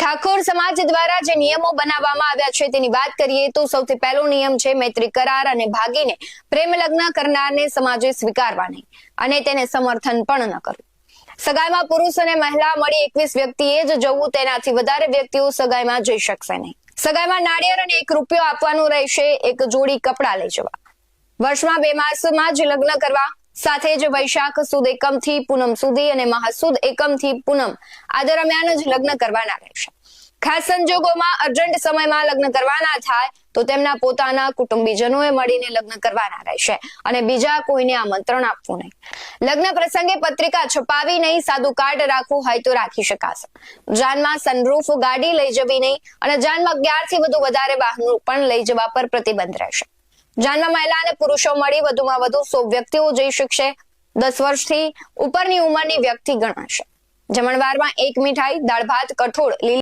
ઠાકોર સમાજ દ્વારા જે નિયમો બનાવવામાં આવ્યા છે તેની વાત કરીએ તો સૌથી પહેલો નિયમ છે મૈત્રી કરાર અને ભાગીને પ્રેમ લગ્ન કરનારને સમાજે સ્વીકારવા નહીં અને તેને સમર્થન પણ ન કરવું. સગાઈમાં પુરુષ અને મહિલા મળી 21 વ્યક્તિએ જ જવું, તેનાથી વધારે વ્યક્તિઓ સગાઈમાં જઈ શકશે નહીં. સગાઈમાં નાળિયેર અને 1 રૂપિયો આપવાનું રહેશે. એક જોડી કપડાં લઈ જવા. વર્ષમાં 2 માસમાં જ લગ્ન કરવા. સાથે જ વૈશાખ સુદ એકમથી પૂનમ સુધી અને મહાસુદ એકમથી પૂનમ આ દરમિયાન જ લગ્ન કરવાના રહેશે. ખાસ સંજોગોમાં અર્જન્ટ સમયમાં લગ્ન કરવાના થાય તો તેમના પોતાના કુટુંબીજનોએ મળીને લગ્ન કરવાના રહેશે અને બીજા કોઈને આમંત્રણ આપવું નહીં. લગ્ન પ્રસંગે પત્રિકા છપાવી નહીં. સાદું કાર્ડ રાખવું હોય તો રાખી શકાશે. જાનમાં સનરૂફ ગાડી લઈ જવી નહીં અને જાનમાં 11 થી વધારે વાહનો પણ લઈ જવા પર પ્રતિબંધ રહેશે. જાનમાં મહિલા અને પુરુષો મળી વધુમાં વધુ 100 વ્યક્તિઓ જઈ શકશે. 10 વર્ષથી ઉપરની ઉંમરની વ્યક્તિ ગણાશે. જમણવારમાં 1 મીઠાઈ, દાળ ભાત, કઠોળ, લીલી